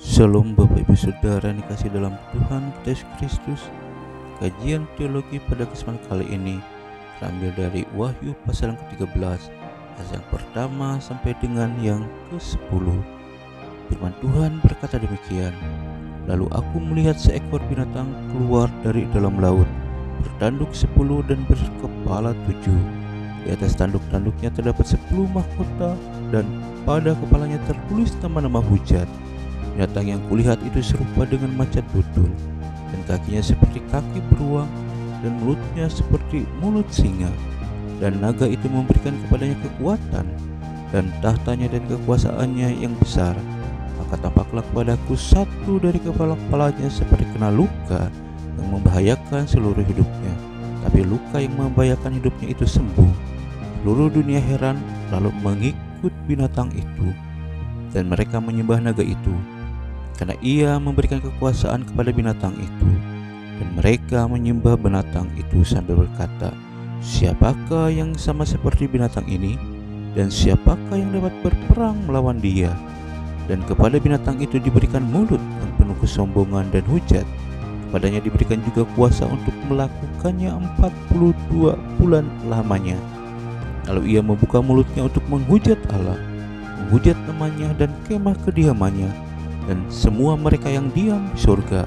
Shalom Bapak Ibu Saudara yang dikasih dalam Tuhan kita Yesus Kristus. Kajian teologi pada kesempatan kali ini terambil dari Wahyu pasal yang ke-13 ayat yang pertama sampai dengan yang ke-10. Firman Tuhan berkata demikian, "Lalu aku melihat seekor binatang keluar dari dalam laut, bertanduk 10 dan berkepala 7. Di atas tanduk-tanduknya terdapat 10 mahkota, dan pada kepalanya tertulis nama-nama hujat. Binatang yang kulihat itu serupa dengan macan tutul, dan kakinya seperti kaki beruang, dan mulutnya seperti mulut singa. Dan naga itu memberikan kepadanya kekuatan, dan tahtanya dan kekuasaannya yang besar. Maka tampaklah kepadaku satu dari kepala-kepalanya seperti kena luka yang membahayakan seluruh hidupnya. Tapi luka yang membahayakan hidupnya itu sembuh. Seluruh dunia heran lalu mengikut binatang itu, dan mereka menyembah naga itu, karena ia memberikan kekuasaan kepada binatang itu. Dan mereka menyembah binatang itu sambil berkata, "Siapakah yang sama seperti binatang ini? Dan siapakah yang dapat berperang melawan dia?" Dan kepada binatang itu diberikan mulut yang penuh kesombongan dan hujat. Kepadanya diberikan juga kuasa untuk melakukannya 42 bulan lamanya. Lalu ia membuka mulutnya untuk menghujat Allah, menghujat namanya dan kemah kediamannya, dan semua mereka yang diam di surga.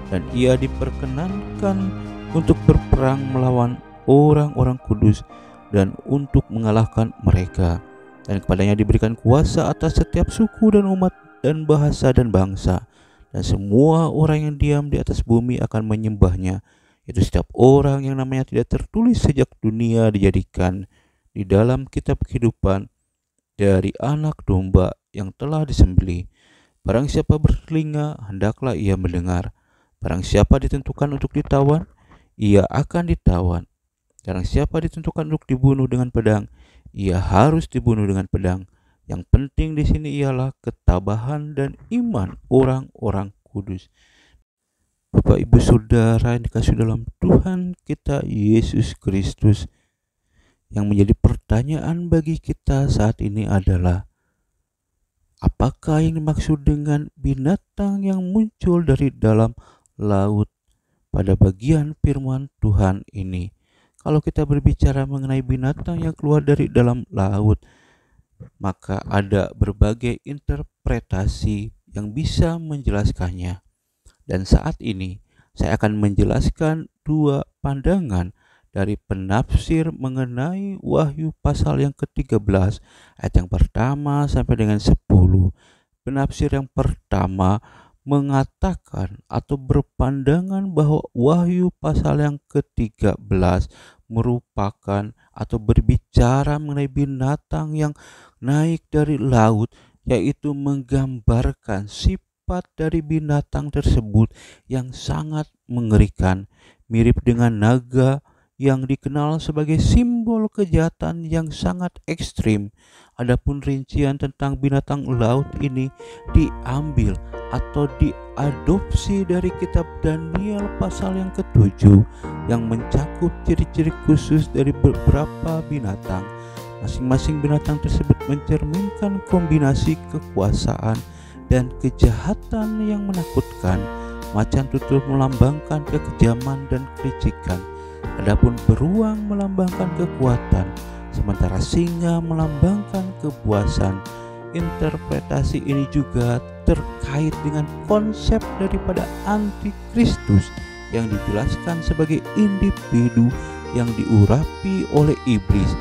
Dan ia diperkenankan untuk berperang melawan orang-orang kudus dan untuk mengalahkan mereka. Dan kepadanya diberikan kuasa atas setiap suku dan umat dan bahasa dan bangsa. Dan semua orang yang diam di atas bumi akan menyembahnya, yaitu setiap orang yang namanya tidak tertulis sejak dunia dijadikan di dalam kitab kehidupan dari Anak Domba yang telah disembelih. Barang siapa bertelinga, hendaklah ia mendengar. Barang siapa ditentukan untuk ditawan, ia akan ditawan. Barang siapa ditentukan untuk dibunuh dengan pedang, ia harus dibunuh dengan pedang. Yang penting di sini ialah ketabahan dan iman orang-orang kudus." Bapak Ibu Saudara yang dikasih dalam Tuhan kita Yesus Kristus, yang menjadi pertanyaan bagi kita saat ini adalah, apakah yang dimaksud dengan binatang yang muncul dari dalam laut pada bagian firman Tuhan ini? Kalau kita berbicara mengenai binatang yang keluar dari dalam laut, maka ada berbagai interpretasi yang bisa menjelaskannya. Dan saat ini saya akan menjelaskan dua pandangan dari penafsir mengenai Wahyu pasal yang ke-13 ayat yang pertama sampai dengan 10. Penafsir yang pertama mengatakan atau berpandangan bahwa Wahyu pasal yang ke-13 merupakan atau berbicara mengenai binatang yang naik dari laut, yaitu menggambarkan sifat dari binatang tersebut yang sangat mengerikan, mirip dengan naga yang dikenal sebagai simbol kejahatan yang sangat ekstrim. Adapun rincian tentang binatang laut ini diambil atau diadopsi dari kitab Daniel pasal yang ke-7 yang mencakup ciri-ciri khusus dari beberapa binatang. Masing-masing binatang tersebut mencerminkan kombinasi kekuasaan dan kejahatan yang menakutkan. Macan tutul melambangkan kekejaman dan kelicikan, adapun beruang melambangkan kekuatan, sementara singa melambangkan kepuasan. Interpretasi ini juga terkait dengan konsep daripada antikristus yang dijelaskan sebagai individu yang diurapi oleh iblis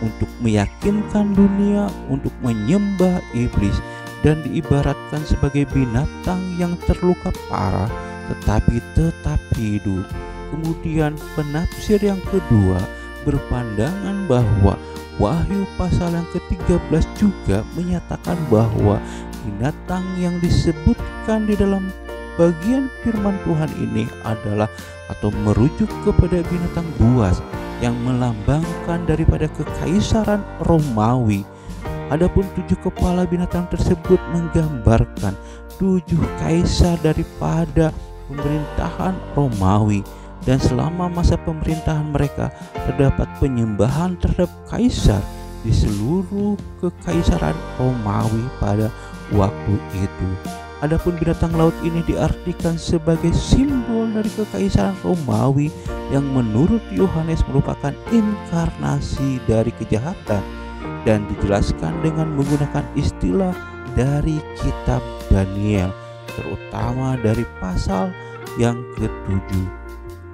untuk meyakinkan dunia untuk menyembah iblis, dan diibaratkan sebagai binatang yang terluka parah tetapi tetap hidup. Kemudian penafsir yang kedua berpandangan bahwa Wahyu pasal yang ke-13 juga menyatakan bahwa binatang yang disebutkan di dalam bagian firman Tuhan ini adalah atau merujuk kepada binatang buas yang melambangkan daripada kekaisaran Romawi. Adapun 7 kepala binatang tersebut menggambarkan 7 kaisar daripada pemerintahan Romawi. Dan selama masa pemerintahan mereka terdapat penyembahan terhadap kaisar di seluruh kekaisaran Romawi pada waktu itu. Adapun binatang laut ini diartikan sebagai simbol dari kekaisaran Romawi yang menurut Yohanes merupakan inkarnasi dari kejahatan dan dijelaskan dengan menggunakan istilah dari kitab Daniel, terutama dari pasal yang ke-7.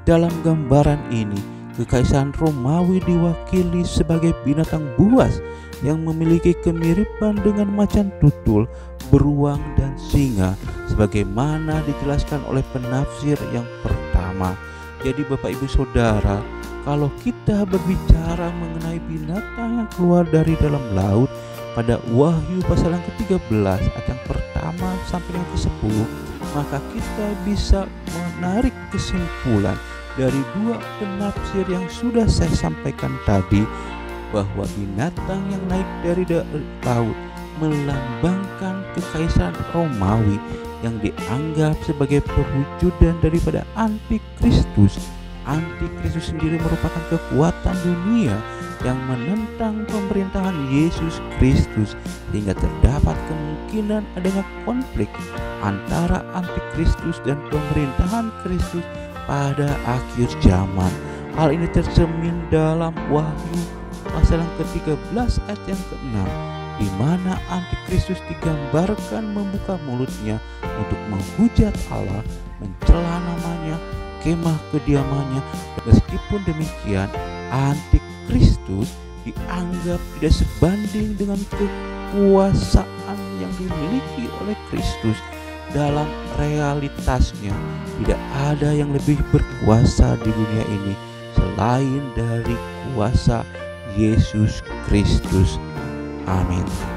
Dalam gambaran ini, kekaisaran Romawi diwakili sebagai binatang buas yang memiliki kemiripan dengan macan tutul, beruang, dan singa, sebagaimana dijelaskan oleh penafsir yang pertama. Jadi Bapak Ibu Saudara, kalau kita berbicara mengenai binatang yang keluar dari dalam laut pada Wahyu pasal yang ke-13 ayat yang pertama sampai yang ke-10, maka kita bisa menarik kesimpulan dari dua penafsir yang sudah saya sampaikan tadi, bahwa binatang yang naik dari laut melambangkan kekaisaran Romawi yang dianggap sebagai perwujudan daripada antikristus. Antikristus sendiri merupakan kekuatan dunia yang menentang pemerintahan Yesus Kristus, sehingga terdapat kemungkinan adanya konflik antara antikristus dan pemerintahan Kristus pada akhir zaman. Hal ini tercermin dalam Wahyu pasal yang ke-13 ayat yang ke-6, di mana antikristus digambarkan membuka mulutnya untuk menghujat Allah, mencela namanya, kemah kediamannya. Meskipun demikian, antikristus dianggap tidak sebanding dengan kekuasaan yang dimiliki oleh Kristus. Dalam realitasnya, tidak ada yang lebih berkuasa di dunia ini selain dari kuasa Yesus Kristus. Amin.